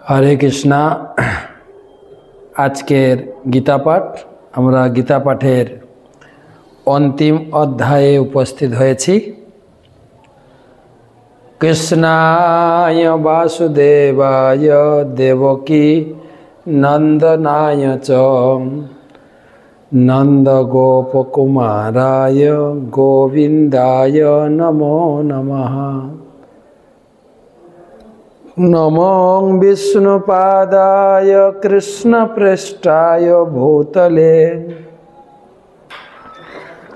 হরে কৃষ্ণা। আজকের গীতা পাঠ, আমরা গীতা পাঠের অন্তিম অধ্যায়ে উপস্থিত হয়েছি। কৃষ্ণায় বাসুদেবায় দেবকী নন্দনায় চ নন্দগোপকুমারায় গোবিন্দায় নমো নমঃ। নমো বিষ্ণুপাদায় কৃষ্ণপৃষ্ঠায় ভূতলে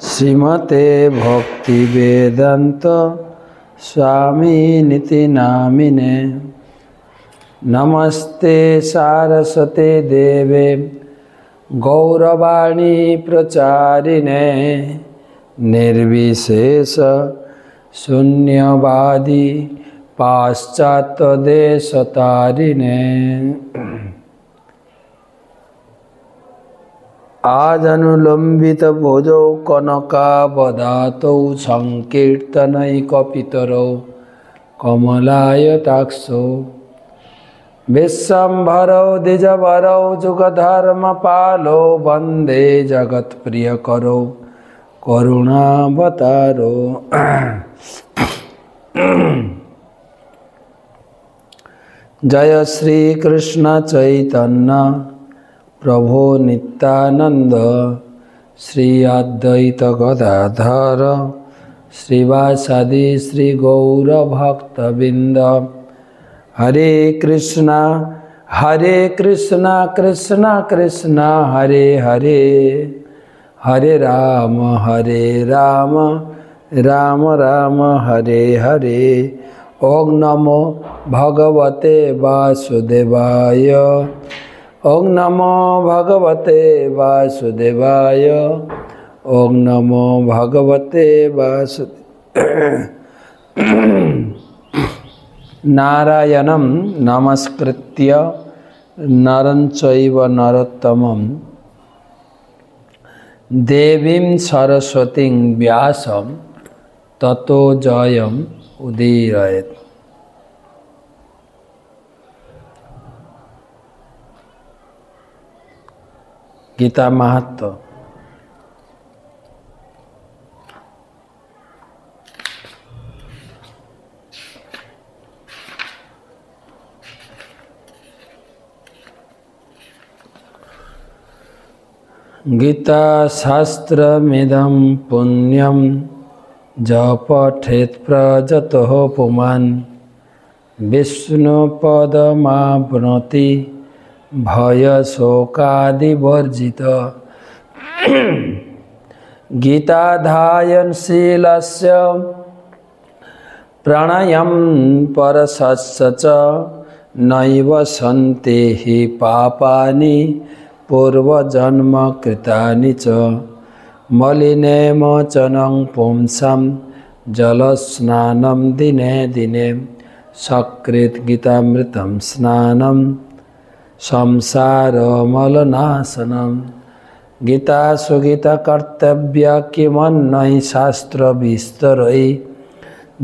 শ্রীমতে ভক্তিবেদান্ত স্বামিনিতি নামিনে। নমস্তে সারস্বতে দেবে গৌরবাণী প্রচারিণে নির্বিশেষ শূন্যবাদী পাশ্চাত্য দেশতারিণে। আজানুলম্বিত ভুজৌ কনকাবদাতৌ সংকীর্তনৈকপিতরৌ কমলায়তাক্ষৌ বিশ্বম্ভরৌ দ্বিজবরৌ যুগধর্মপালৌ বন্দে জগৎপ্রিয়করৌ করুণাবতারৌ। জয় শ্রী কৃষ্ণ চৈতন্য প্রভু নিত্যানন্দ শ্রী অদ্বৈত গদাধর শ্রীবাসাদি শ্রী গৌর ভক্তবৃন্দ। হরে কৃষ্ণ কৃষ্ণ কৃষ্ণ হরে হরে, হরে রাম রাম রাম হরে হরে। ওং নমো ভগবতে বাসুদেবায়, ওং নমো ভগবতে বাসুদেবায়, ওং নমো ভগবতে বাসুদেবায়। নারায়ণং নমস্কৃত্য নরং চৈব নরোত্তমং দেবীং সরস্বতীং ব্যাসং ততো জয়ং উদীরয়েৎ। গীতা মাহাত্ম্য। গীতা শাস্ত্রমিদং পুণ্যম য পঠেৎ প্রযতঃ পুমাन् বিষ্ণুপদমাপ্নोति ভয়শোকাদিবর্জিত। গীতাধ্যায়নশীলস্য প্রণয়ং পরশস্য চ নৈব সন্তি হি পাপানি পূর্বজন্ম কৃতানি চ। মলিনে মোচনং পুংসাম জলস্নানম দিনে দিনে সকৃত গীতামৃতম স্নানম সংসারমলনাশনম। গীতা সুগীতা কর্তব্য কিমন্যৈ শাস্ত্র বিস্তরৈ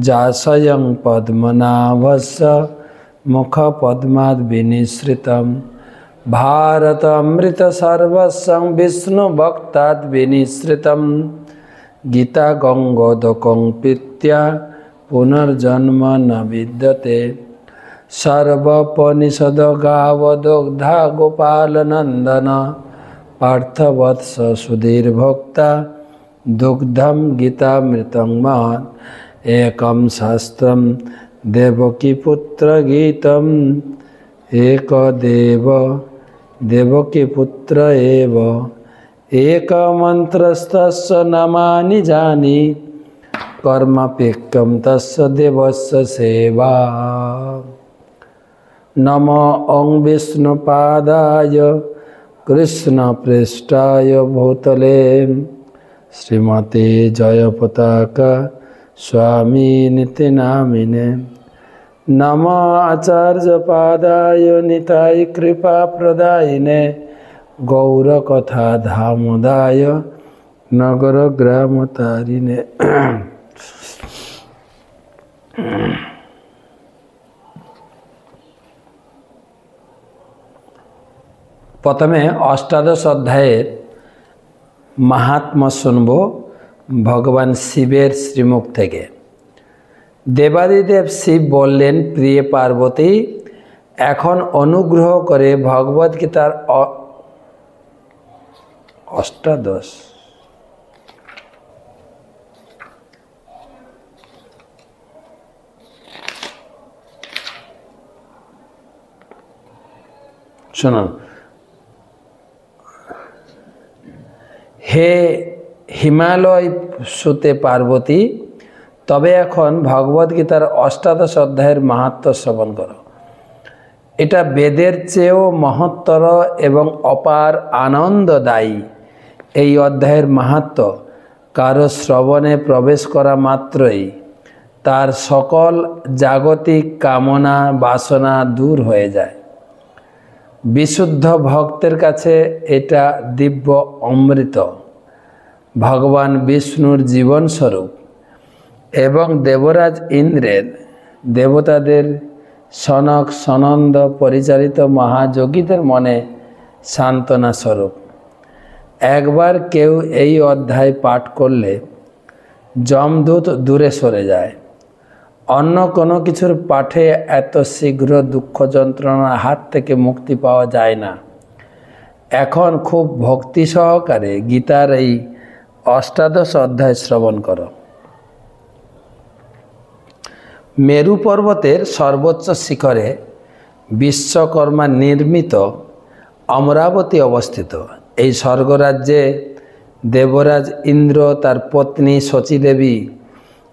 যা স্বয়ং পদ্মনাভস্য মুখ পদ্মাৎ বিনিসৃতম। ভারতমৃত সর্বস্বং বিষ্ণু ভক্তাৎ বিনিসৃতম। গীতা গঙ্গোদকং পিত্য়া পুনর্জন্ম ন বিদ্যতে। সর্বোপনিষদ গাবদগ্ধা গোপালনন্দন পার্থবৎস সুধীর্ভোক্তা দুগ্ধম গীতামৃতং মহৎ। একম শাস্ত্রম দেবকীপুত্র গীতম একদেব দেবকীপুত্র এব। এক মন্ত্রস্তস্য নামানি জানি কর্মাপেক্ষম তস্য দেবস্য সেবা। নমো ওং বিষ্ণুপাদায় কৃষ্ণপৃষ্ঠায় ভূতলে শ্রীমতে জয়পতাকা স্বামিনিতি নামিনে। নমো আচার্যপাদায় নিতাই কৃপাপ্রদায়িনে গৌরকথা ধামোদায় নগরগ্রামতারিণে। প্রথমে অষ্টাদশ অধ্যায়ের মাহাত্ম্য শুনব ভগবান শিবের শ্রীমুখ থেকে। দেবাদিদেব শিব বললেন, প্রিয় পার্বতী, এখন অনুগ্রহ করে ভগবদ্গীতার অষ্টাদশ শুনুন। হে হিমালয় সুতে পার্বতী, তবে এখন ভগবদ্গীতার অষ্টাদশ অধ্যায়ের মাহাত্ম্য শ্রবণ করো। এটা বেদের চেয়েও মহত্তর এবং অপার আনন্দদায়ী। এই অধ্যায়ের মাহাত্ম্য কারো শ্রবণে প্রবেশ করা মাত্রই তার সকল জাগতিক কামনা বাসনা দূর হয়ে যায়। বিশুদ্ধ ভক্তের কাছে এটা দিব্য অমৃত, ভগবান বিষ্ণুর জীবনস্বরূপ এবং দেবরাজ ইন্দ্রের দেবতাদের সনক সনন্দ পরিচালিত মহাযোগীদের মনে সান্ত্বনা স্বরূপ। একবার কেউ এই অধ্যায় পাঠ করলে যমদূত দূরে সরে যায়। অন্য কোনো কিছুর পাঠে এত শীঘ্র দুঃখ যন্ত্রণার হাত থেকে মুক্তি পাওয়া যায় না। এখন খুব ভক্তি সহকারে গীতার এই অষ্টাদশ অধ্যায় শ্রবণ করো। মেরু পর্বতের সর্বোচ্চ শিখরে বিশ্বকর্মা নির্মিত অমরাবতী অবস্থিত। এই স্বর্গরাজ্যে দেবরাজ ইন্দ্র তার পত্নী শচীদেবী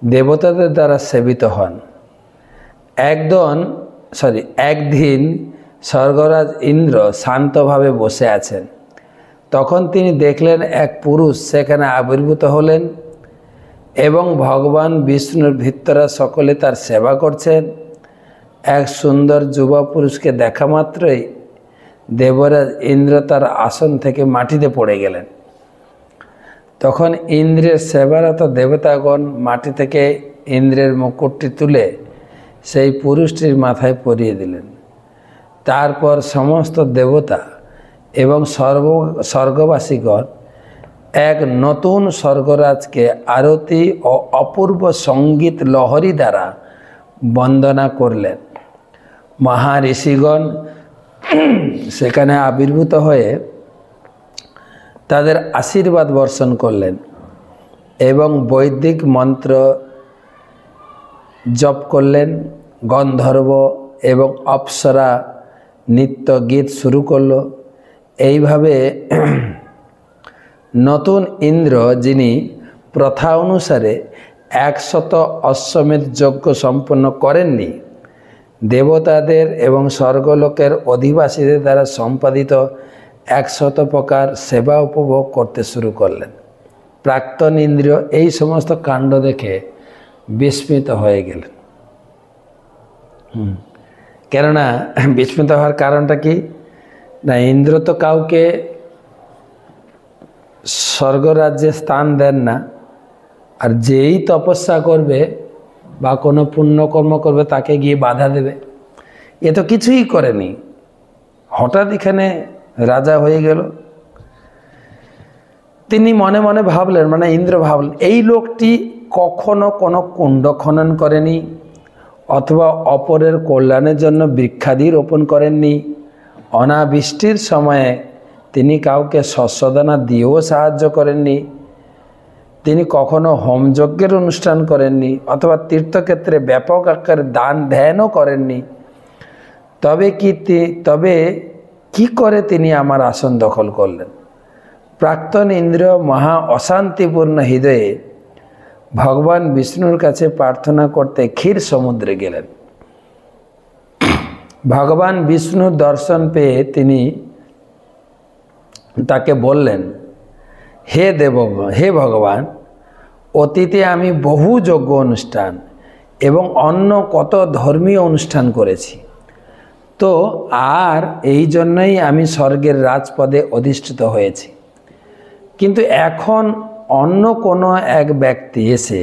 দেবতাদের দ্বারা সেবিত হন। একদিন স্বর্গরাজ ইন্দ্র শান্তভাবে বসে আছেন। তখন তিনি দেখলেন এক পুরুষ সেখানে আবির্ভূত হলেন এবং ভগবান বিষ্ণুর ভৃত্যরা সকলে তার সেবা করছেন। এক সুন্দর যুবা পুরুষকে দেখা মাত্রই দেবরাজ ইন্দ্র তার আসন থেকে মাটিতে পড়ে গেলেন। তখন ইন্দ্রের সেবারত দেবতাগণ মাটি থেকে ইন্দ্রের মুকুটটি তুলে সেই পুরুষটির মাথায় পরিয়ে দিলেন। তারপর সমস্ত দেবতা এবং স্বর্গবাসীগণ এক নতুন স্বর্গরাজকে আরতি ও অপূর্ব সঙ্গীত লহরী দ্বারা বন্দনা করলেন। মহাঋষিগণ সেখানে আবির্ভূত হয়ে তাদের আশীর্বাদ বর্ষণ করলেন এবং বৈদিক মন্ত্র জপ করলেন। গন্ধর্ব এবং অপ্সরা নৃত্য গীত শুরু করল। এইভাবে নতুন ইন্দ্র, যিনি প্রথা অনুসারে 100 অশ্বমেধ যজ্ঞ সম্পন্ন করেননি, দেবতাদের এবং স্বর্গলোকের অধিবাসীদের দ্বারা সম্পাদিত 100 প্রকার সেবা উপভোগ করতে শুরু করলেন। প্রাক্তন ইন্দ্র এই সমস্ত কাণ্ড দেখে বিস্মিত হয়ে গেলেন। কেননা বিস্মিত হওয়ার কারণটা কি না, ইন্দ্র তো কাউকে স্বর্গরাজ্যে স্থান দেন না, আর যেই তপস্যা করবে বা কোনো পুণ্যকর্ম করবে তাকে গিয়ে বাধা দেবে। এ তো কিছুই করেনি, হঠাৎ এখানে রাজা হয়ে গেল। তিনি মনে মনে ভাবলেন, মানে ইন্দ্র ভাবলেন, এই লোকটি কখনো কোনো কুণ্ড খনন করেনি, অথবা অপরের কল্যাণের জন্য বৃক্ষাদি রোপণ করেননি। অনাবৃষ্টির সময়ে তিনি কাউকে শস্যদানা দিয়েও সাহায্য করেননি। তিনি কখনো হোমযজ্ঞের অনুষ্ঠান করেননি, অথবা তীর্থক্ষেত্রে ব্যাপক আকারে দান ধ্যানও করেননি। তবে কি করে তিনি আমার আসন দখল করলেন? প্রাক্তন ইন্দ্র মহা অশান্তিপূর্ণ হৃদয়ে ভগবান বিষ্ণুর কাছে প্রার্থনা করতে ক্ষীর সমুদ্রে গেলেন। ভগবান বিষ্ণুর দর্শন পেয়ে তিনি তাকে বললেন, হে ভগবান, অতীতে আমি বহু যজ্ঞ অনুষ্ঠান এবং অন্য কত ধর্মীয় অনুষ্ঠান করেছি, তো আর এই জন্যই আমি স্বর্গের রাজপদে অধিষ্ঠিত হয়েছি। কিন্তু এখন অন্য কোনো এক ব্যক্তি এসে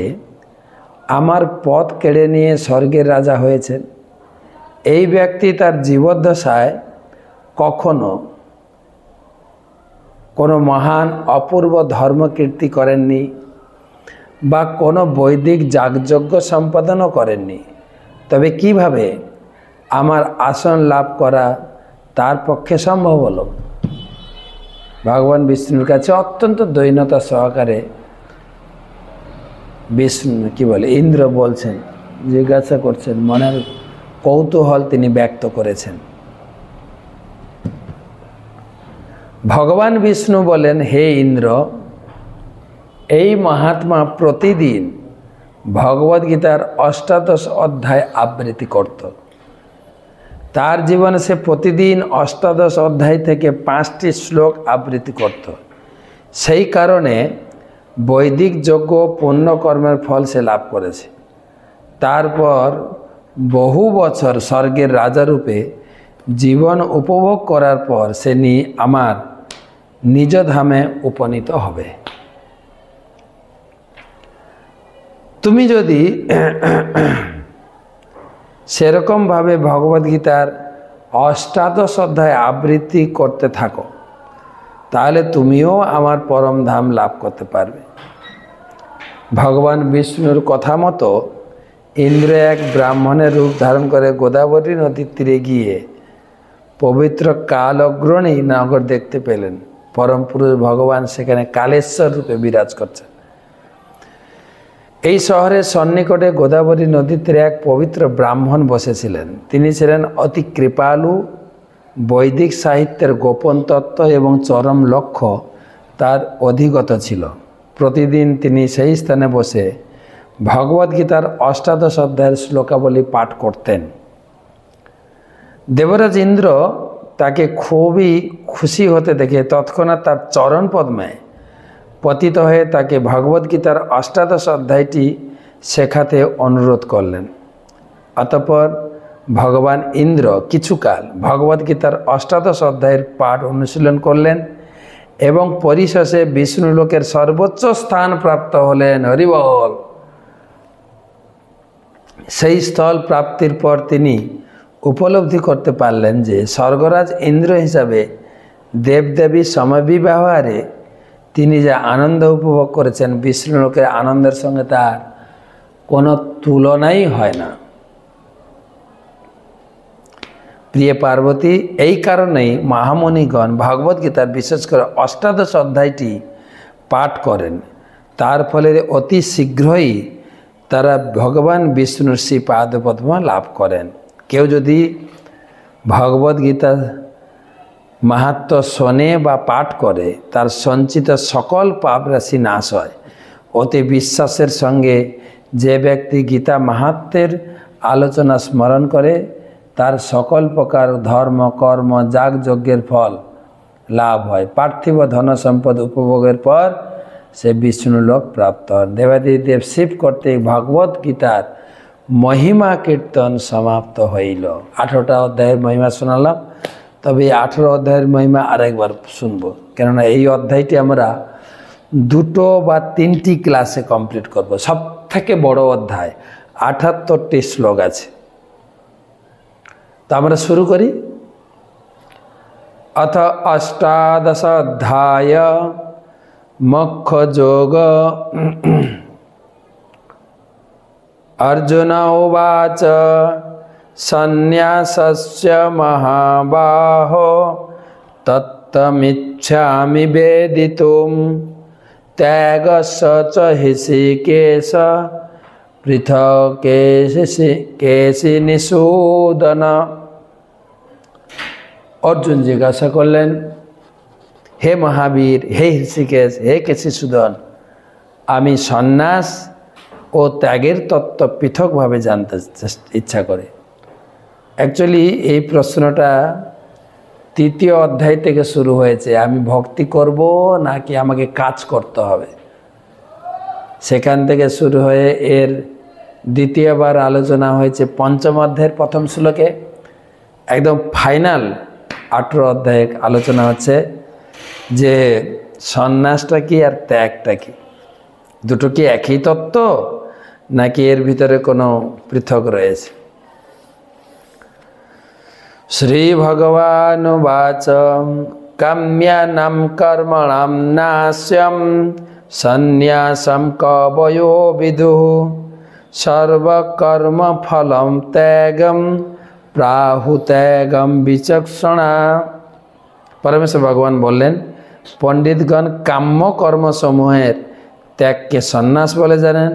আমার পদ কেড়ে নিয়ে স্বর্গের রাজা হয়েছেন। এই ব্যক্তি তার জীবদ্দশায় কখনো কোনো মহান অপূর্ব ধর্মকীর্তি করেননি বা কোনো বৈদিক যাগযজ্ঞ সম্পাদনও করেননি, তবে কিভাবে আমার আসন লাভ করা তার পক্ষে সম্ভব হলো? ভগবান বিষ্ণুর কাছে অত্যন্ত দৈন্যতা সহকারে ইন্দ্র বলছেন, জিজ্ঞাসা করছেন, মনের কৌতূহল তিনি ব্যক্ত করেছেন। ভগবান বিষ্ণু বলেন, হে ইন্দ্র, এই মহাত্মা প্রতিদিন ভগবদ্গীতার ৮ অধ্যায় আবৃত্তি করত। তার জীবনে সে প্রতিদিন ৮ অধ্যায় থেকে ৫টি শ্লোক আবৃত্তি করত। সেই কারণে বৈদিক যজ্ঞ পুণ্যকর্মের ফল সে লাভ করেছে। তারপর বহু বছর স্বর্গের রাজারূপে জীবন উপভোগ করার পর সে আমার নিজ ধামে উপনীত হবে। তুমি যদি সেরকমভাবে ভগবদ্গীতার ৮ অধ্যায় আবৃত্তি করতে থাকো, তাহলে তুমিও আমার পরম ধাম লাভ করতে পারবে। ভগবান বিষ্ণুর কথা মতো ইন্দ্র এক ব্রাহ্মণের রূপ ধারণ করে গোদাবরী নদীর তীরে গিয়ে পবিত্র কাল অগ্রণী নগর দেখতে পেলেন। পরম পুরুষ ভগবান সেখানে কালেশ্বর রূপে বিরাজ করছেন। এই শহরের সন্নিকটে গোদাবরী নদীর তীরে এক পবিত্র ব্রাহ্মণ বসেছিলেন। তিনি ছিলেন অতি কৃপালু। বৈদিক সাহিত্যের গোপন তত্ত্ব এবং চরম লক্ষ্য তার অধিগত ছিল। প্রতিদিন তিনি সেই স্থানে বসে ভগবদ্গীতার ৮ অধ্যায়ের শ্লোকাবলী পাঠ করতেন। দেবরাজ ইন্দ্র তাকে খুবই খুশি হতে দেখে তৎক্ষণাৎ তার চরণ পদ্মে পতিত হয়ে তাকে ভগবদ্গীতার ৮ অধ্যায়টি শেখাতে অনুরোধ করলেন। অতঃপর ভগবান ইন্দ্র কিছুকাল ভগবদ্গীতার ৮ অধ্যায়ের পাঠ অনুশীলন করলেন এবং পরিশেষে বিষ্ণুলোকের সর্বোচ্চ স্থান প্রাপ্ত হলেন। হরিবল। সেই স্থল প্রাপ্তির পর তিনি উপলব্ধি করতে পারলেন যে স্বর্গরাজ ইন্দ্র হিসাবে দেবদেবী সমবিবাহারে তিনি যে আনন্দ উপভোগ করেছেন, বিষ্ণুলোকের আনন্দের সঙ্গে তার কোনো তুলনাই হয় না। প্রিয় পার্বতী, এই কারণেই মহামুনিগণ ভগবদ্গীতার বিশেষ করে ৮ অধ্যায়টি পাঠ করেন। তার ফলে অতি শীঘ্রই তারা ভগবান বিষ্ণুর শ্রী পাদপদ্ম লাভ করেন। কেউ যদি ভগবদ্গীতা মাহাত্ম্য শোনে বা পাঠ করে, তার সঞ্চিত সকল পাপ রাশি নাশ হয়। অতি বিশ্বাসের সঙ্গে যে ব্যক্তি গীতা মাহাত্ম্যের আলোচনা স্মরণ করে, তার সকল প্রকার ধর্ম কর্ম যাগযজ্ঞের ফল লাভ হয়। পার্থিব ধন সম্পদ উপভোগের পর সে বিষ্ণুলোক প্রাপ্ত হন। দেবাদিদেব শিব কর্তৃক ভগবত গীতার মহিমা কীর্তন সমাপ্ত হইল। 18টা অধ্যায়ের মহিমা শোনালাম, তবে এই 18 অধ্যায়ের মহিমা আরেকবার শুনব, কেননা এই অধ্যায়টি আমরা 2 বা 3টি ক্লাসে কমপ্লিট করব। সব থেকে বড় অধ্যায়, 78টি শ্লোক আছে। তো আমরা শুরু করি। अथ 18 अध्याय मोक्ष योग। अर्जुन उवाच सन्न्यासस्य महाबाहो तत्तमिच्छामि वेदितुं त्यागस्य च ऋषिकेश पृथक् केशिनिषूदन। अर्जुन जिज्ञासा करलेन, हे महावीर, हे ऋषिकेश, हे केशिसूदन, आमी सन्यास ও ত্যাগের তত্ত্ব পৃথকভাবে জানতে ইচ্ছা করে। অ্যাকচুয়ালি এই প্রশ্নটা 3য় অধ্যায় থেকে শুরু হয়েছে। আমি ভক্তি করব নাকি আমাকে কাজ করতে হবে, সেখান থেকে শুরু হয়ে এর দ্বিতীয়বার আলোচনা হয়েছে 5ম অধ্যায়ের প্রথম শ্লোকে। একদম ফাইনাল 18 অধ্যায়ে আলোচনা হচ্ছে যে সন্ন্যাসটা কি আর ত্যাগটা কি, দুটো কি একই তত্ত্ব নাকি এর ভিতরে কোনো পৃথক রয়েছে। শ্রী ভগবান বাচ काम्यानां कर्मणां नास्यं संन्यासं कवयो विदुः सर्वकर्मफलं त्यागं प्राहुत्यागं विचक्षणा। परमेश्वर भगवान बोलें पंडितगण काम्य कर्म समूहेर त्याग के सन्यास बोले जानें,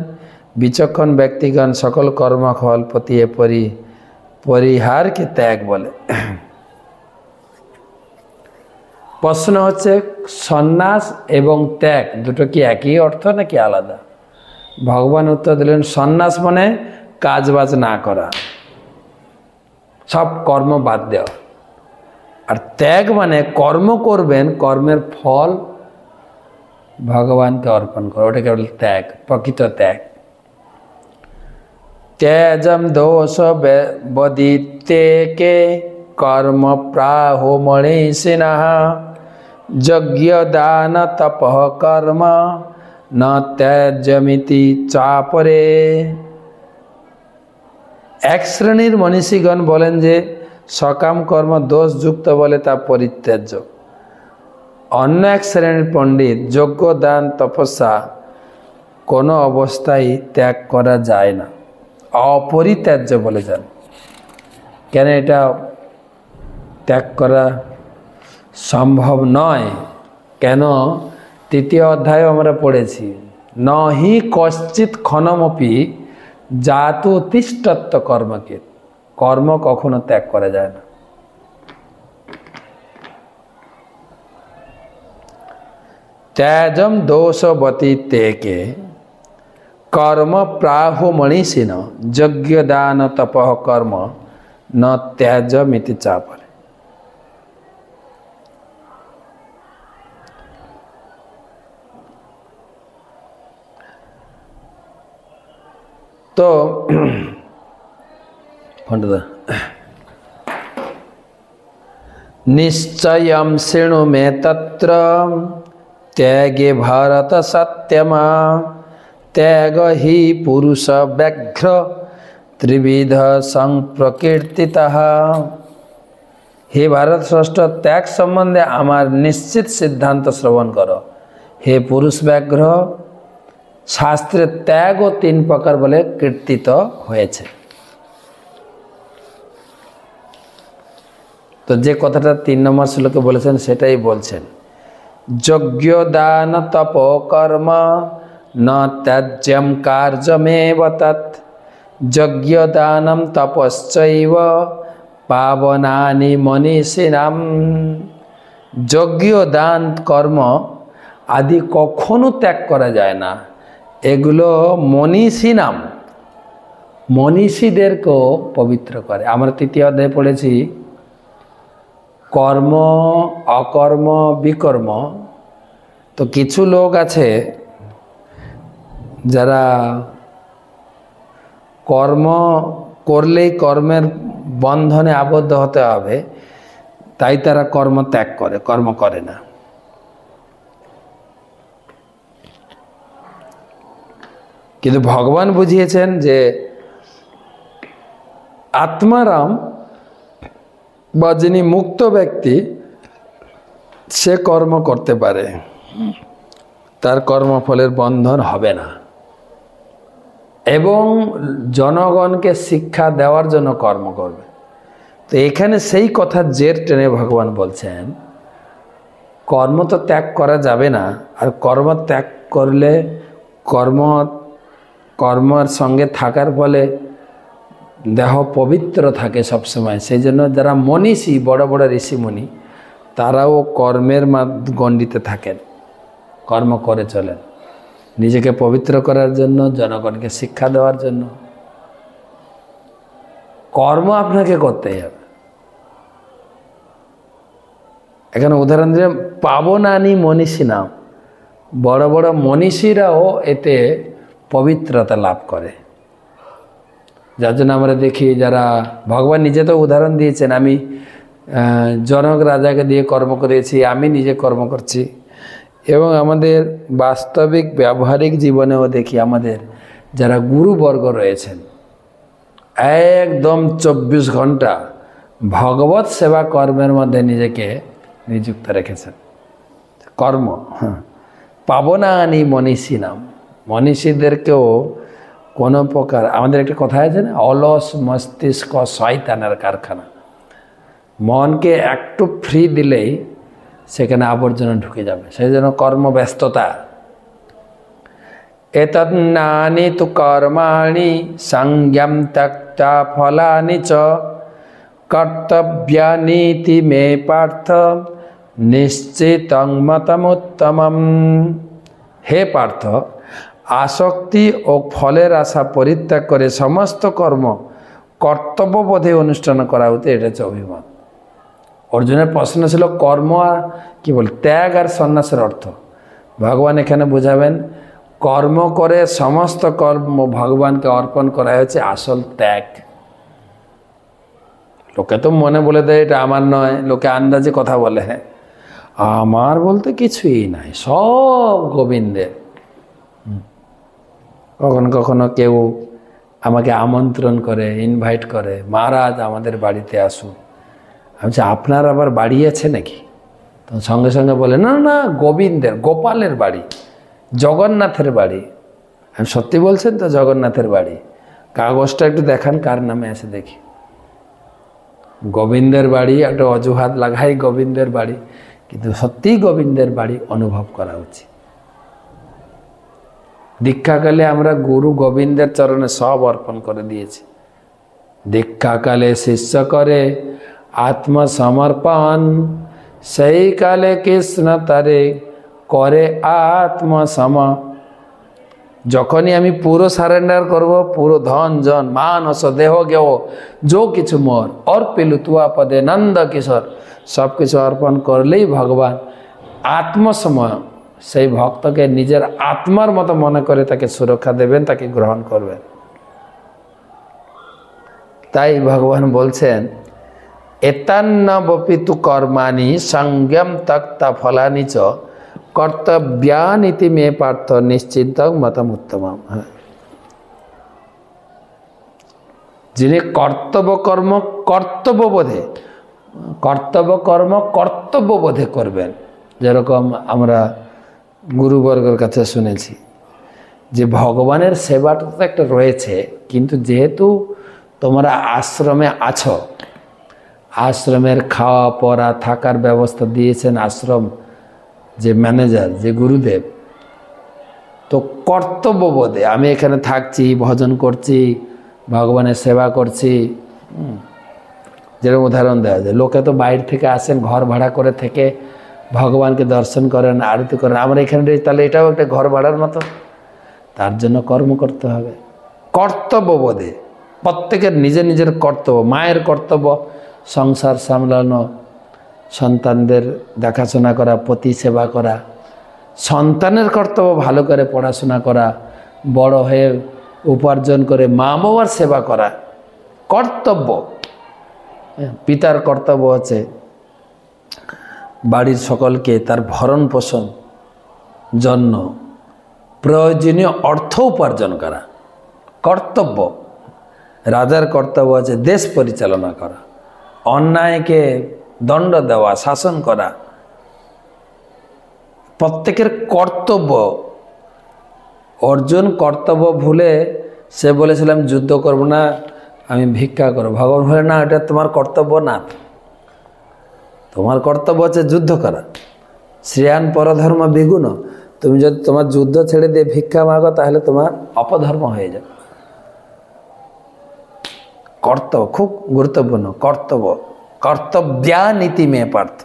विचक्षण व्यक्तिगण सकल कर्मफल पतिए परिहार के त्याग बोले। प्रश्न होच्छे सन्यास एवं त्याग दुटो कि एक ही अर्थ ना कि आलादा? भगवान उत्तर दिलेन सन्यास माने काज बाज ना करा, सब कर्म बाद देওয়া, और त्याग माने कर्म करबेन कर्मेर फल भगवान के अर्पण करो, ওটাকে বলে त्याग, प्रकृत त्याग। त्याजम दोष बदिते के कर्म प्राहो मणिषिणः यज्ञ दान तपः कर्म न त्याज्यमिति चापरे। एक श्रेणीर मनीषीगण बोलें जे सकाम कर्म दोषयुक्त बोले ता परित्याज्य। अन्य एक श्रेणीर पंडित यज्ञ दान तपस्या कोनो अवस्थाय त्याग करा जाए ना, अपरित्याज्य बोले जान। केन एटा त्याग करा सम्भव नय? केन तृतीय अध्याय आमरा पढ़ेছি न हि कश्चित क्षणमपि जातु तिष्ठत्व कर्मके, कर्म कखनो त्याग करा जाए ना। त्याजम दोषवती तेके कर्म प्राहु मणिषिण यज्ञ दान तपः कर्म न त्याज्यमिति चापरे। तो निश्चयं शृणु मे तत्र त्यागे भारत सत्यमा त्याग ही पुरुष व्याघ्र त्रिविध संप्रकीर्तितः। हे भारत श्रेष्ठ त्याग सम्बन्धे आमार निश्चित सिद्धांत श्रवण करो। हे पुरुष व्याघ्र शास्त्रे त्याग ও तीन प्रकार बोले कीर्तित হয়েছে। तो जे कथाटा 3 नम्बर श्लोके बोलेছেন সেটাই বলছেন, यज्ञ दान तप कर्म न त्याज्यम कार्यमेव तत् यज्ञ दानम तपश्चैव पावनानि मनीषिणाम। यज्ञ दान कर्म आदि कखनो त्याग करा जाए ना, एगुलो मनीषिणाम मनीषीदेरको पवित्र करे। आमरा तृतीय अध्याय पढ़ेছি कर्म अकर्म विकर्म। तो किछु लोग आछे যারা কর্ম করলেই কর্মের বন্ধনে আবদ্ধ হতে হবে, তাই তারা কর্ম ত্যাগ করে, কর্ম করে না। কিন্তু ভগবান বুঝিয়েছেন যে আত্মারাম বা যিনি মুক্ত ব্যক্তি সে কর্ম করতে পারে, তার কর্মফলের বন্ধন হবে না এবং জনগণকে শিক্ষা দেওয়ার জন্য কর্ম করবে। তো এখানে সেই কথা জের টেনে ভগবান বলছেন কর্ম তো ত্যাগ করা যাবে না, আর কর্ম ত্যাগ করলে কর্মের সঙ্গে থাকার ফলে দেহ পবিত্র থাকে সবসময়। সেই জন্য যারা মনীষী বড় বড় ঋষিমুনি তারাও কর্মের গণ্ডিতে থাকেন, কর্ম করে চলেন নিজেকে পবিত্র করার জন্য, জনগণকে শিক্ষা দেওয়ার জন্য। কর্ম আপনাকে করতেই হবে। এখানে উদাহরণ দিলে পাবনানি মনীষী নাম, বড় বড় মনীষীরাও এতে পবিত্রতা লাভ করে। যার জন্য আমরা দেখি যারা ভগবান নিজে তো উদাহরণ দিয়েছেন, আমি জনক রাজাকে দিয়ে কর্ম করেছি, আমি নিজে কর্ম করছি। এবং আমাদের বাস্তবিক ব্যবহারিক জীবনেও দেখি আমাদের যারা গুরুবর্গ রয়েছেন একদম 24 ঘন্টা ভগবত সেবা কর্মের মধ্যে নিজেকে নিযুক্ত রেখেছেন। কর্ম, হ্যাঁ, পাবনানি মনীষী নাম, মনীষীদেরকেও কোনো প্রকার, আমাদের একটা কথা আছে না, অলস মস্তিষ্ক শয়তানের কারখানা। মনকে একটু ফ্রি দিলেই সেখানে আবর্জনা ঢুকে যাবে, সেই জন্য কর্মব্যস্ততা। এতন্নানি তু কর্মাণি সংযম ত্যক্তা ফলানি চ কর্তব্যানীতি মে পার্থ নিশ্চিতং মতমুত্তমম। হে পার্থ, আসক্তি ও ফলের আশা পরিত্যাগ করে সমস্ত কর্ম কর্তব্যবোধে অনুষ্ঠান করা হতে, এটা হচ্ছে অভিমত। অর্জুনের প্রশ্ন ছিল কর্ম আর কি বল, ত্যাগ আর সন্ন্যাসের অর্থ। ভগবান এখানে বোঝাবেন কর্ম করে সমস্ত কর্ম ভগবানকে অর্পণ করা হয়েছে আসল ত্যাগ। লোকে তো মনে বলে দেয় এটা আমার নয়, লোকে আন্দাজে কথা বলে, হ্যাঁ আমার বলতে কিছুই নাই, সব গোবিন্দের। কখনো কখনো কেউ আমাকে আমন্ত্রণ করে, ইনভাইট করে, মহারাজ আমাদের বাড়িতে আসুন। আমি বলছি আপনার আবার বাড়ি আছে নাকি? তো সঙ্গে সঙ্গে বলে না না, গোবিন্দের, গোপালের বাড়ি, জগন্নাথের বাড়ি। আমি সত্যি বলছেন তো? জগন্নাথের বাড়ি। কাগজটা একটু দেখান কার নামে আছে দেখি। গোবিন্দের বাড়ি, একটা অজুহাত লাগাই গোবিন্দের বাড়ি, কিন্তু সত্যিই গোবিন্দের বাড়ি অনুভব করা উচিত। দীক্ষাকালে আমরা গুরু গোবিন্দের চরণে সব অর্পণ করে দিয়েছি। দীক্ষাকালে শিষ্য করে আত্মসমর্পণ, সেই কালে কৃষ্ণ তারে করে আত্মসম। যখনই আমি পুরো সারেন্ডার করব, পুরো ধন জন মানস দেহ গেহ যো কিছু মোর অর্পিলু তুয়া পদে নন্দ কিশোর, সব কিছু অর্পণ করলেই ভগবান আত্মসময় সেই ভক্তকে নিজের আত্মার মতো মনে করে তাকে সুরক্ষা দেবেন, তাকে গ্রহণ করবেন। তাই ভগবান বলছেন এতান্নবপি তু কর্মাণি সংযম ত্যক্তা ফলানি চ কর্তব্যানীতি মে পার্থ নিশ্চিন্তং মতমুত্তমম। যিনি কর্তব্য কর্ম কর্তব্যবোধে, কর্তব্য কর্ম কর্তব্যবোধে করবেন। যেরকম আমরা গুরুবর্গের কাছে শুনেছি যে ভগবানের সেবাটা তো একটা রয়েছে, কিন্তু যেহেতু তোমরা আশ্রমে আছো, আশ্রমের খাওয়া পরা থাকার ব্যবস্থা দিয়েছেন আশ্রম যে ম্যানেজার, যে গুরুদেব, তো কর্তব্যবোধে আমি এখানে থাকছি, ভজন করছি, ভগবানের সেবা করছি। যেরকম উদাহরণ দেওয়া যায়, লোকে তো বাইরে থেকে আসেন, ঘর ভাড়া করে থেকে ভগবানকে দর্শন করেন, আরতি করেন। আমরা এখানে তাহলে এটাও একটা ঘর ভাড়ার মতো। তার জন্য কর্ম করতে হবে কর্তব্যবোধে। প্রত্যেকের নিজের নিজের কর্তব্য। মায়ের কর্তব্য সংসার সামলানো, সন্তানদের দেখাশোনা করা, পতি সেবা করা। সন্তানের কর্তব্য ভালো করে পড়াশোনা করা, বড় হয়ে উপার্জন করে মা বাবার সেবা করা কর্তব্য। পিতার কর্তব্য হচ্ছে বাড়ির সকলকে তার ভরণ পোষণ জন্য প্রয়োজনীয় অর্থ উপার্জন করা কর্তব্য। রাজার কর্তব্য আছে দেশ পরিচালনা করা, অন্যায়কে দণ্ড দেওয়া, শাসন করা। প্রত্যেকের কর্তব্য। অর্জুন কর্তব্য ভুলে সে বলেছিলাম যুদ্ধ করব না, আমি ভিক্ষা করব। ভগবান বলে না, এটা তোমার কর্তব্য না, তোমার কর্তব্য হচ্ছে যুদ্ধ করা। শ্রেয়ান পরধর্ম বিগুণ। তুমি যদি তোমার যুদ্ধ ছেড়ে দিয়ে ভিক্ষা মাগো তাহলে তোমার অপধর্ম হয়ে যাবে। কর্তব্য খুব গুরুত্বপূর্ণ। কর্তব্য, কর্তব্যানীতি মে পার্থ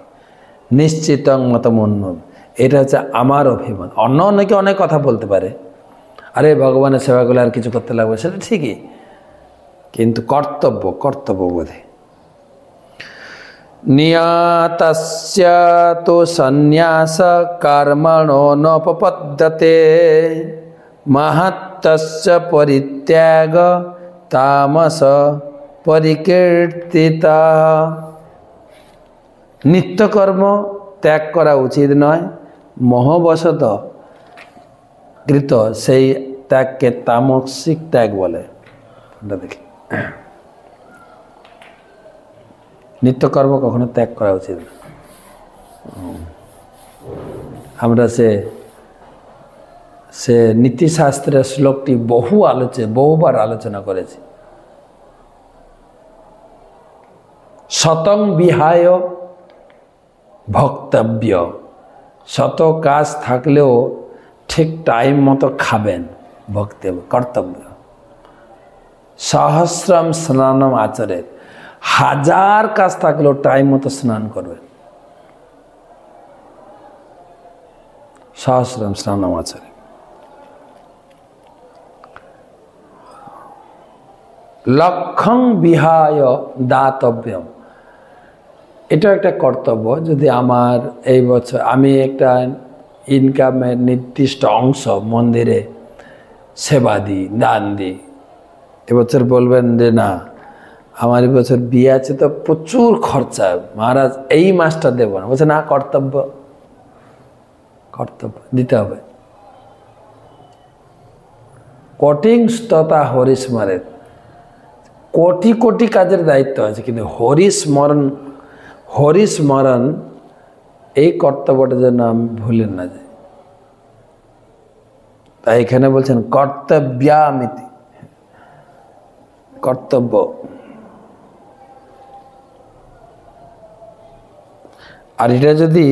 নিশ্চিতং মতমন্য। এটা হচ্ছে আমার অভিমত। অন্য অনেকে অনেক কথা বলতে পারে, আরে ভগবানের সেবা করলে আর কিছু করতে লাগবে, সেটা ঠিকই, কিন্তু কর্তব্য, কর্তব্যবোধে। নিয়াতস্য তো সন্ন্যাস কর্মণো নোপপদ্যতে মাহাত্তস্য পরিত্যাগ তামস পরিকীর্তিতা। নিত্যকর্ম ত্যাগ করা উচিত নয়, মোহবশত কৃত সেই ত্যাগকে তামসিক ত্যাগ বলে। দেখি, নিত্যকর্ম কখনো ত্যাগ করা উচিত না। আমরা সে নীতিশাস্ত্রের শ্লোকটি বহুবার আলোচনা করেছি। শতং বিহায় ভক্তব্য, শত কাজ থাকলেও ঠিক টাইম মতো খাবেন, ভক্তব্য কর্তব্য। সহস্রম স্নানম আচরেত, হাজার কাজ থাকলেও টাইম মতো স্নান করবেন। সহস্রম স্নানম আচরেত। লক্ষং বিহায় দাতব্যম, এটা একটা কর্তব্য। যদি আমার এই বছর আমি একটা ইনকামের নির্দিষ্ট অংশ মন্দিরে সেবা দিই, দান দিই, এবছর বলবেন যে না আমার এবছর বিয়ে আছে তো প্রচুর খরচা, মহারাজ এই মাসটা দেব না, বলছে না কর্তব্য দিতে হবে। কোটিং তথা হরিস্মরেত, কোটি কোটি কাজের দায়িত্ব আছে, কিন্তু হরিস্মরণ এই কর্তব্যটা যেন আমি ভুলেন না যাই। তাই এখানে বলছেন কর্তব্যামিতি, কর্তব্য। আর এটা যদি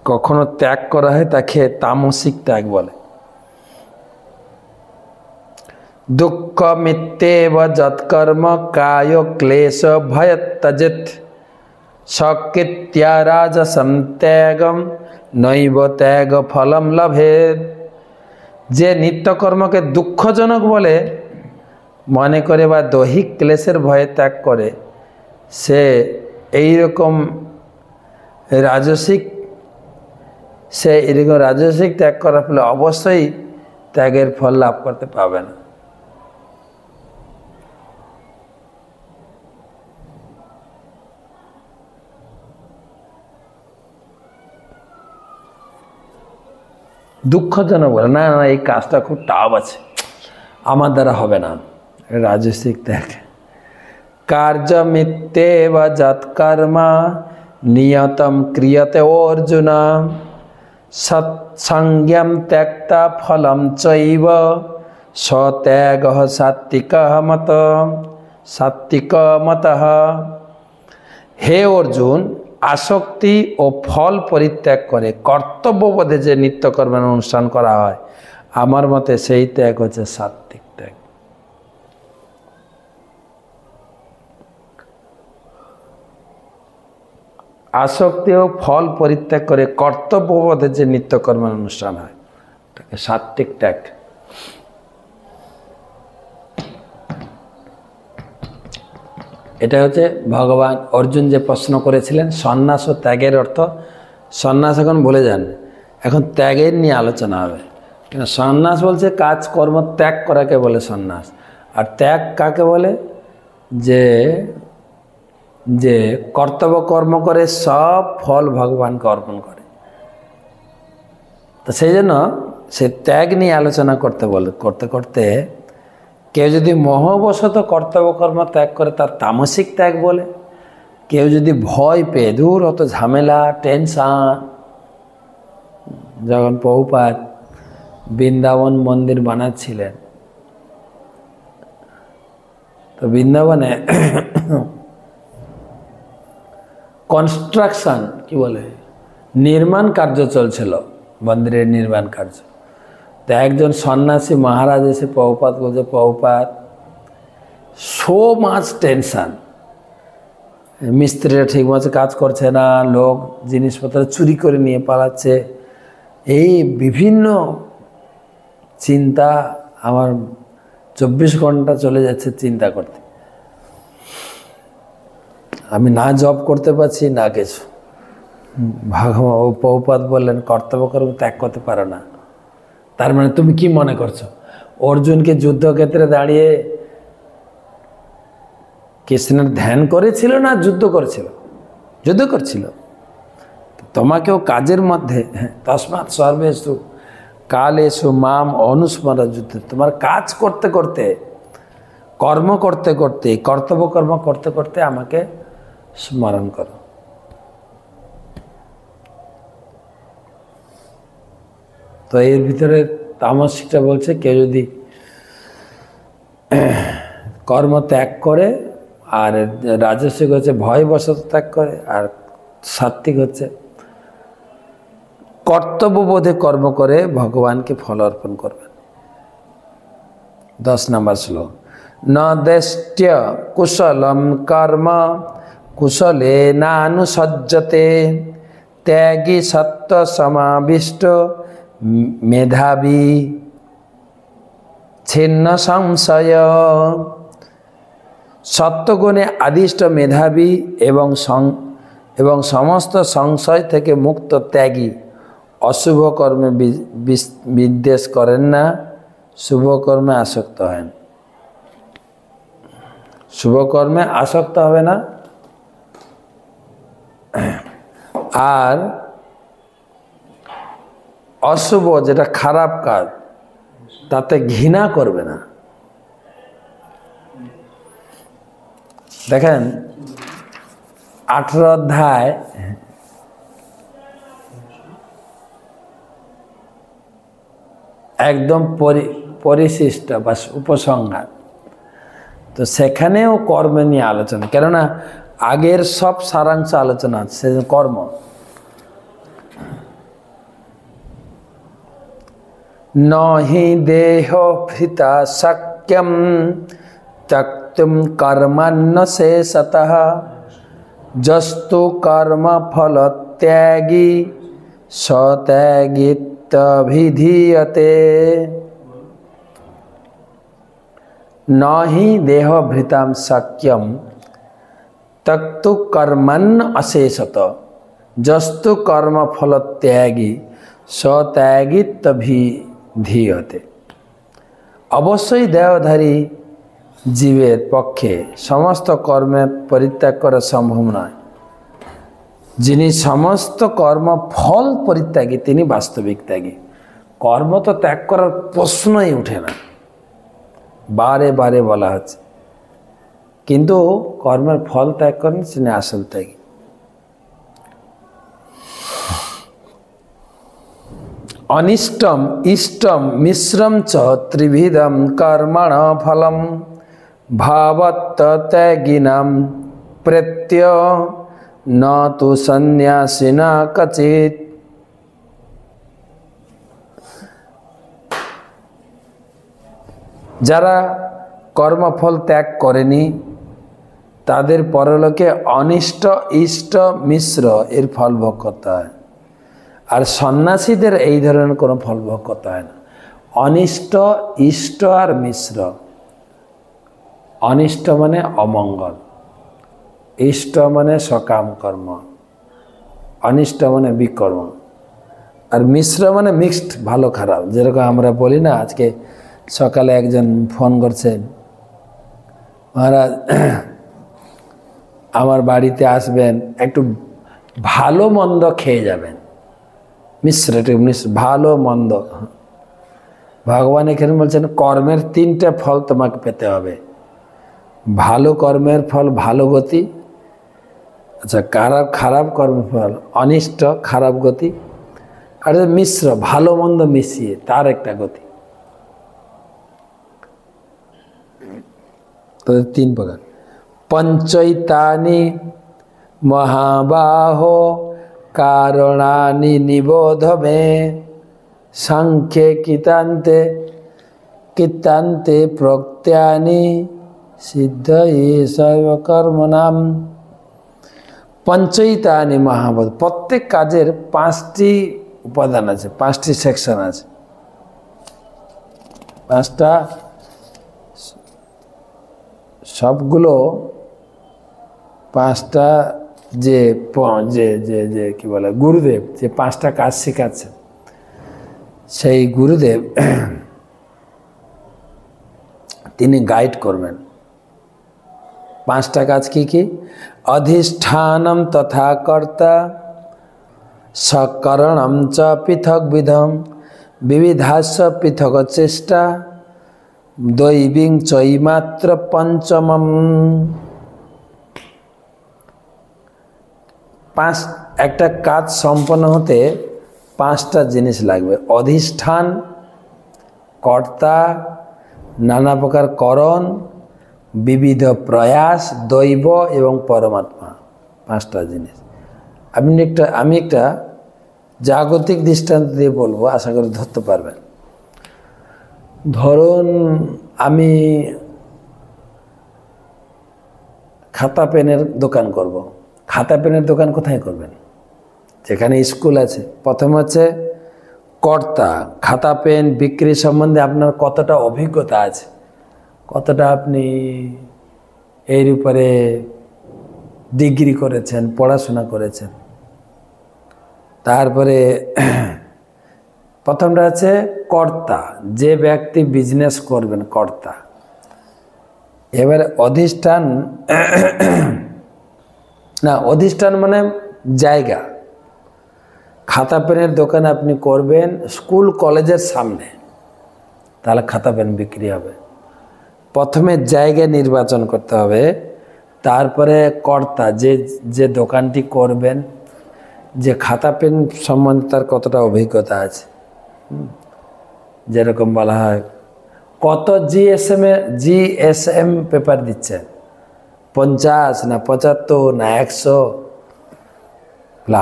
কখনো ত্যাগ করা হয় তাকে তামসিক ত্যাগ বলে। দুঃখ মিত্যেব যৎকর্ম কায় ক্লেশ ভয় তজেত সকৃত্যা রাজসম ত্যাগম নৈব ত্যাগ ফলম লভেদ। যে নিত্যকর্মকে দুঃখজনক বলে মনে করে বা দৈহিক ক্লেশের ভয়ে ত্যাগ করে, সে এইরকম রাজসিক ত্যাগ করার ফলে অবশ্যই ত্যাগের ফল লাভ করতে পাবে না। দুঃখজনক বলে না না এই কাজটা খুব টাফ আছে, আমার দ্বারা হবে না, রাজসিক ত্যাগ। কার্য মিত্যে বা যৎকর্মা নিয়তম ক্রিয়তে অর্জুন সৎসঙ্গম ত্যক্তা ফলম চৈব সত্যাগ সাত্বিক মত। হে অর্জুন, আসক্তি ও ফল পরিত্যাগ করে কর্তব্যবোধে যে নিত্যকর্মের অনুষ্ঠান করা হয়, আমার মতে সেই ত্যাগ হচ্ছে সাত্বিক ত্যাগ। আসক্তি ও ফল পরিত্যাগ করে কর্তব্যবোধে যে নিত্যকর্মের অনুষ্ঠান হয় তাকে সাত্বিক ত্যাগ। এটা হচ্ছে ভগবান অর্জুন যে প্রশ্ন করেছিলেন সন্ন্যাস ও ত্যাগের অর্থ। সন্ন্যাস এখন ভুলে যান, এখন ত্যাগের নিয়ে আলোচনা হবে। কিন্তু সন্ন্যাস বলছে কাজ কর্ম ত্যাগ করাকে বলে সন্ন্যাস। আর ত্যাগ কাকে বলে? যে কর্তব্য কর্ম করে সব ফল ভগবানকে অর্পণ করে। তো সেই জন্য সে ত্যাগ নিয়ে আলোচনা করতে করতে কেউ যদি মোহবশত কর্তব্য কর্ম ত্যাগ করে তার তামসিক ত্যাগ বলে। কেউ যদি ভয় পেয়ে দূর অত ঝামেলা টেনশান, যখন প্রভুপাদ বৃন্দাবন মন্দির বানাচ্ছিলেন, তো বৃন্দাবনে কনস্ট্রাকশন কি বলে নির্মাণ কার্য চলছিল, মন্দিরের নির্মাণ কার্য। তো একজন সন্ন্যাসী মহারাজ এসে প্রভুপাদ বলছে, প্রভুপাদ সো মাচ টেনশন, মিস্ত্রিরা ঠিকমতো কাজ করছে না, লোক জিনিসপত্র চুরি করে নিয়ে পালাচ্ছে, এই বিভিন্ন চিন্তা, আমার 24 ঘন্টা চলে যাচ্ছে চিন্তা করতে, আমি না জব করতে পারছি না কিছু। প্রভুপাদ বললেন কর্তব্য কর্ম ত্যাগ করতে পারো না, তার মানে তুমি কি মনে করছো অর্জুনকে যুদ্ধক্ষেত্রে দাঁড়িয়ে কৃষ্ণের ধ্যান করেছিল না যুদ্ধ করেছিল? যুদ্ধ করছিল। তোমাকেও কাজের মধ্যে তস্মাৎ সর্বেষু কালেষু মাম অনুস্মর যুদ্ধ, তোমার কাজ করতে করতে, কর্ম করতে করতে, কর্তব্য কর্ম করতে করতে আমাকে স্মরণ করো। তো এর ভিতরে তামসিকটা বলছে কেউ যদি কর্ম ত্যাগ করে, আর রাজস্বিক হচ্ছে ভয়বশত ত্যাগ করে, আর সাত্বিক হচ্ছে কর্তব্যবোধে কর্ম করে ভগবানকে ফল অর্পণ করবেন। 10 নম্বর শ্লোক, ন দেষ্ট্য কুশলম কর্ম কুশলে নানুসজ্জতে ত্যাগী সত্য সমাবিষ্ট মেধাবী ছিন্ন সংশয়। সত্যগুণে আদিষ্ট মেধাবী এবং সমস্ত সংশয় থেকে মুক্ত ত্যাগী অশুভ কর্মে বিদ্বেষ করেন না, শুভ কর্মে আসক্ত হন। শুভ কর্মে আসক্ত হবে না, আর অশুভ যেটা খারাপ কাজ তাতে ঘৃণা করবে না। দেখেন 18 অধ্যায় একদম পরিশিষ্ট বা উপসংহার, তো সেখানেও কর্ম নিয়ে আলোচনা, কেননা আগের সব সারাংশ আলোচনা আছে কর্ম। নহি দেহ ভৃতা শক্যম ত্যক্তুম কর্মান্ন শেষতঃ যস্তু কর্ম ফল ত্যাগী সত্যাগীত্যভিধীয়তে। নহি দেহ ভৃতাম শক্যম তক্তু কর্মন্ন অশেষত যস্তু কর্ম ফল ত্যাগী সত্যাগীত্যভিধীয়তে। অবশ্যই দেহধারী জীবের পক্ষে সমস্ত কর্মের পরিত্যাগ করা সম্ভব নয়। যিনি সমস্ত কর্ম ফল পরিত্যাগী তিনি বাস্তবিক ত্যাগী। কর্ম তো ত্যাগ করার প্রশ্নই উঠে না, বারে বারে বলা হচ্ছে, কিন্তু কর্মের ফল ত্যাগ করেন তিনি আসল ত্যাগী। অনিষ্টম ইষ্টম মিশ্রম চ ত্রিবিধম কর্মণ ফলম ভাবত্ত ত্যাগিনাম প্রেত্য ন তু সন্ন্যাসিনা কচিত। যারা কর্মফল ত্যাগ করেনি তাদের পরলোকে অনিষ্ট ইষ্ট মিশ্র এর ফল ভোগ করতে হয়, আর সন্ন্যাসীদের এই ধরনের কোনো ফল ভোগ করতে হয় না। অনিষ্ট ইষ্ট আর মিশ্র। অনিষ্ট মানে অমঙ্গল, ইষ্ট মানে সকাম কর্ম, অনিষ্ট মানে বিকর্ম, আর মিশ্র মানে মিক্সড, ভালো খারাপ। যেরকম আমরা বলি না, আজকে সকালে একজন ফোন করছেন, মহারাজ আমার বাড়িতে আসবেন, একটু ভালো মন্দ খেয়ে যাবেন। মিশ্র, ভালো মন্দ। ভগবান এখানে বলছেন কর্মের 3টে ফল তোমাকে পেতে হবে। ভালো কর্মের ফল ভালো গতি, আচ্ছা খারাপ কর্মের ফল অনিষ্ট খারাপ গতি, আর মিশ্র ভালো মন্দ মিশিয়ে তার একটা গতি। তাদের 3 প্রকার। পঞ্চৈতানি মহাবাহো কারণানি নিবোধ মে সাংখ্যে কীতান্তে প্রক্ত্যানি সিদ্ধ এসব কর্মনাম। পঞ্চৈতানি মহাবোধ, প্রত্যেক কাজের 5টি উপাদান আছে, 5টি সেকশন আছে, 5টা, সবগুলো 5টা যে কি বলে গুরুদেব যে 5টা কাজ শেখাচ্ছে, সেই গুরুদেব তিনি গাইড করবেন। 5টা কাজ কি কি? অধিষ্ঠানম তথা কর্তা সকরণম চ পৃথক বিধম বিবিধাস্য পৃথক চেষ্টা দৈবিং চৈমাত্র পঞ্চমম। একটা কাজ সম্পন্ন হতে পাঁচটা জিনিস লাগবে: অধিষ্ঠান, কর্তা, নানা প্রকার করণ, বিবিধ প্রয়াস, দৈব এবং পরমাত্মা। পাঁচটা জিনিস। আমি একটা জাগতিক দৃষ্টান্ত দিয়ে বলবো, আশা করি ধরতে পারবেন। ধরুন আমি খাতা পেনের দোকান করব। খাতা পেনের দোকান কোথায় করবেন? যেখানে স্কুল আছে। প্রথম হচ্ছে কর্তা। খাতা পেন বিক্রি সম্বন্ধে আপনার কতটা অভিজ্ঞতা আছে, কতটা আপনি এর উপরে ডিগ্রি করেছেন, পড়াশোনা করেছেন। তারপরে প্রথমটা আছে কর্তা, যে ব্যক্তি বিজনেস করবেন, কর্তা। এবারে অধিষ্ঠান, না অধিষ্ঠান মানে জায়গা। খাতা পেনের দোকান আপনি করবেন স্কুল কলেজের সামনে, তাহলে খাতা পেন বিক্রি হবে। প্রথমে জায়গা নির্বাচন করতে হবে, তারপরে কর্তা, যে দোকানটি করবেন, যে খাতা পেন সম্বন্ধে তার কতটা অভিজ্ঞতা আছে। যেরকম বলা হয় কত জিএসএম পেপার দিচ্ছেন, 50 না 75 না 100?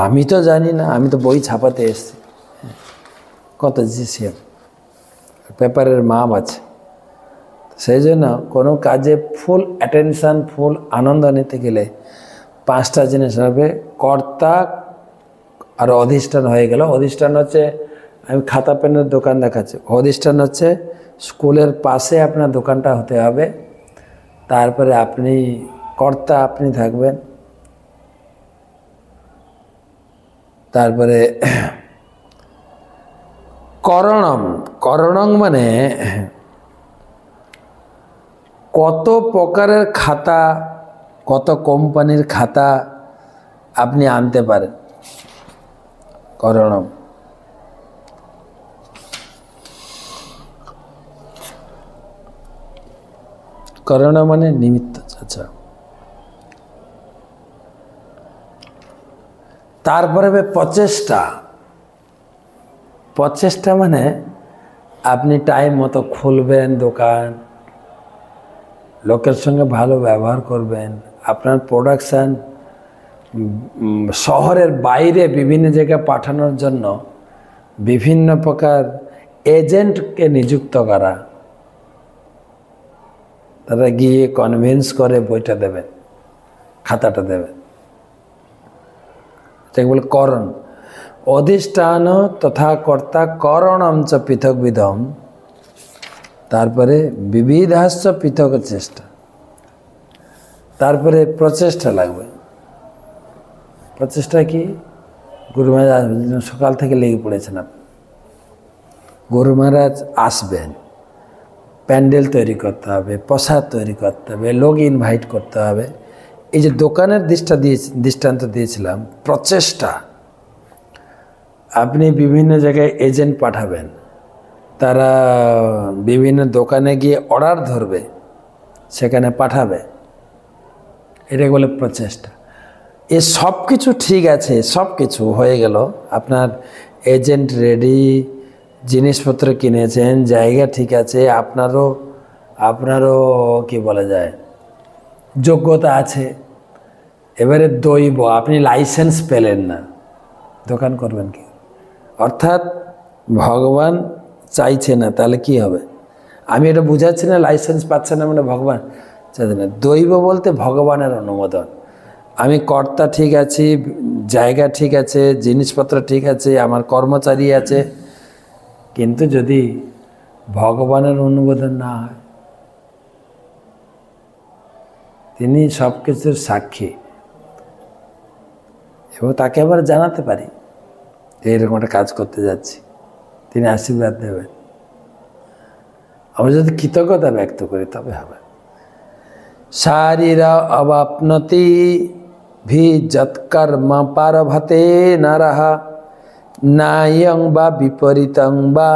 আমি তো জানি না, আমি তো বই ছাপাতে এসেছি। কত জিএসএম পেপারের মাপ আছে। সেই জন্য কোনো কাজে ফুল অ্যাটেনশান, ফুল আনন্দ নিতে গেলে পাঁচটা জিনিস হবে: কর্তা আর অধিষ্ঠান হয়ে গেল। অধিষ্ঠান হচ্ছে আমি খাতা পেনের দোকান দেখাচ্ছি, অধিষ্ঠান হচ্ছে স্কুলের পাশে আপনার দোকানটা হতে হবে। তারপরে আপনি কর্তা, আপনি থাকবেন। তারপরে করণম। করণম মানে কত প্রকারের খাতা, কত কোম্পানির খাতা আপনি আনতে পারেন, করণম। করণম মানে নিমিত্ত। আচ্ছা, তারপরে প্রচেষ্টা। প্রচেষ্টা মানে আপনি টাইম মতো খুলবেন দোকান, লোকের সঙ্গে ভালো ব্যবহার করবেন, আপনার প্রোডাকশান শহরের বাইরে বিভিন্ন জায়গায় পাঠানোর জন্য বিভিন্ন প্রকার এজেন্টকে নিযুক্ত করা, তারা গিয়ে কনভিন্স করে বইটা দেবেন, খাতাটা দেবেন। তাকে বলে করণ। অধিষ্ঠান তথা কর্তা করণম চ পৃথক বিধম। তারপরে বিবিধাশ্চ পৃথক চেষ্টা। তারপরে প্রচেষ্টা লাগবে। প্রচেষ্টা কি? গুরু মহারাজ সকাল থেকে লেগে পড়েছেন আপনি। গুরু মহারাজ আসবেন, প্যান্ডেল তৈরি করতে হবে, প্রসাদ তৈরি করতে হবে, লোক ইনভাইট করতে হবে। এই যে দোকানের দৃষ্টান্ত দিয়েছিলাম, প্রচেষ্টা। আপনি বিভিন্ন জায়গায় এজেন্ট পাঠাবেন, তারা বিভিন্ন দোকানে গিয়ে অর্ডার ধরবে, সেখানে পাঠাবে। এটা বলে প্রচেষ্টা। এ সব কিছু ঠিক আছে, সব কিছু হয়ে গেল, আপনার এজেন্ট রেডি, জিনিসপত্র কিনেছেন, জায়গা ঠিক আছে, আপনারও কি বলা যায়, যোগ্যতা আছে। এবারে দৈব, আপনি লাইসেন্স পেলেন না, দোকান করবেন কি? অর্থাৎ ভগবান চাইছে না, তাহলে কি হবে? আমি এটা বুঝাচ্ছি না লাইসেন্স পাচ্ছে না মানে ভগবান চাইছে না। দৈব বলতে ভগবানের অনুমোদন। আমি কর্তা ঠিক আছি, জায়গা ঠিক আছে, জিনিসপত্র ঠিক আছে, আমার কর্মচারী আছে, কিন্তু যদি ভগবানের অনুমোদন না হয়, তিনি সব কিছুর সাক্ষী, এবং তাকে আবার জানাতে পারি এইরকম একটা কাজ করতে যাচ্ছি, তিনি আশীর্বাদ দেবেন। আমরা যদি কৃতজ্ঞতা ব্যক্ত করি তবে হবে। শারীরা অবাপ্নতি ভি যৎকর্ম পারভতে নরঃ নায়ং বা বিপরীতং বা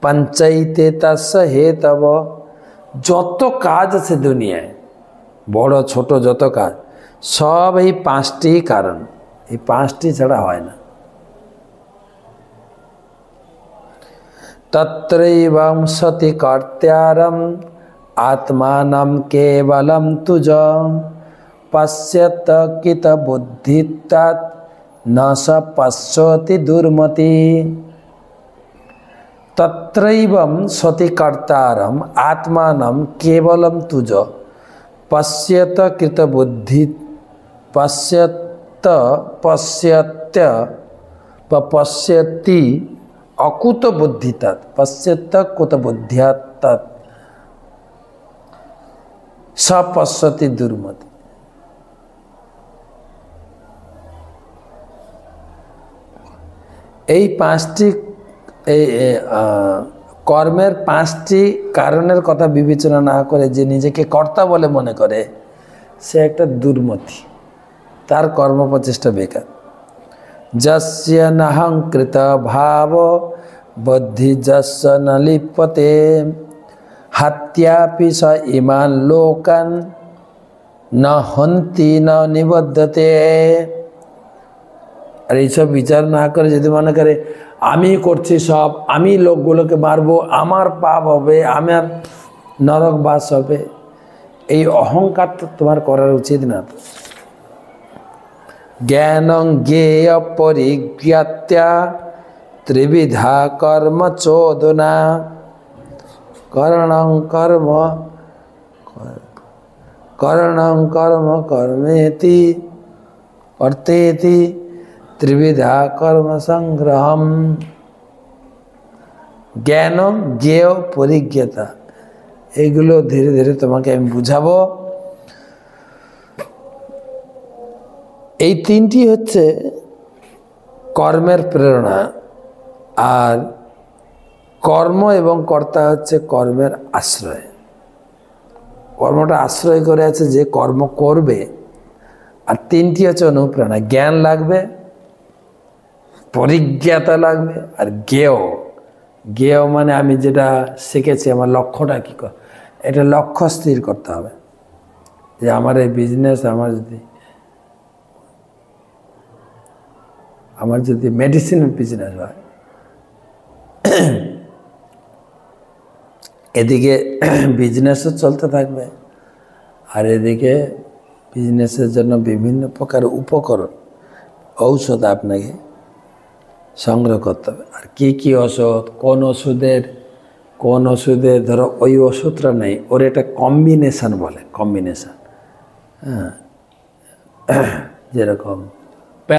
পঞ্চাইতে তস্য হেতব। যত কাজ আছে দুনিয়ায়, বড় ছোট যত কাজ, সব এই পাঁচটি কারণ। এই পাঁচটি ছাড়া হয় না। तत्रैवं सति कर्त्यारम् आत्मानं केवलं तुज पश्यत कित बुद्धित्वात् न स पश्यति दुर्मति। तत्रैवं सति कर्तारम् आत्मानं केवलं तुज पश्यत कृत बुद्धि पश्यति अकुत बुद्धितात पश्यत कुत बुद्ध्यातात स पश्यति दुर्मति। এই পাঁচটি কর্মের পাঁচটি কারণের কথা বিবেচনা না করে যে নিজেকে কর্তা বলে মনে করে সে একটা দুর্মতি, তার কর্মপ্রচেষ্টা বেকার। যস্য নাহংকৃত ভাব বুদ্ধি যস্য ন লিপ্যতে হত্যাপি স ইমান লোকান ন হন্তি ন নিবদ্ধতে। আর এইসব বিচার না করে যদি মনে করে আমি করছি সব, আমি লোকগুলোকে মারবো, আমার পাপ হবে, আমার নরক বাস হবে, এই অহংকার তো তোমার করার উচিত না। জ্ঞানং জ্ঞেয় পরিজ্ঞাত্যা ত্রিবিধা কর্ম চোদনা করণং কর্ম কর্মেতি অর্থেতি ত্রিবিধা কর্ম সংগ্রহম। জ্ঞান জ্ঞেয় পরিজ্ঞতা, এইগুলো ধীরে ধীরে তোমাকে আমি বুঝাবো। এই তিনটি হচ্ছে কর্মের প্রেরণা, আর কর্ম এবং কর্তা হচ্ছে কর্মের আশ্রয়। কর্মটা আশ্রয় করে আছে যে কর্ম করবে, আর তিনটি হচ্ছে অনুপ্রেরণা। জ্ঞান লাগবে, পরিজ্ঞাতা লাগবে, আর জ্ঞেয়। জ্ঞেয় মানে আমি যেটা শিখেছি আমার লক্ষ্যটা কী, এটা লক্ষ্য স্থির করতে হবে যে আমার এই বিজনেস, আমার যদি মেডিসিনের বিজনেস হয়, এদিকে বিজনেসও চলতে থাকবে, আর এদিকে বিজনেসের জন্য বিভিন্ন প্রকার উপকরণ, ঔষধ আপনাকে সংগ্রহ করতে হবে। আর কি কি ওষুধ, কোন ওষুধের ধরো ওই ওষুধটা নেই, ওর একটা কম্বিনেশান বলে, কম্বিনেশান। হ্যাঁ, যেরকম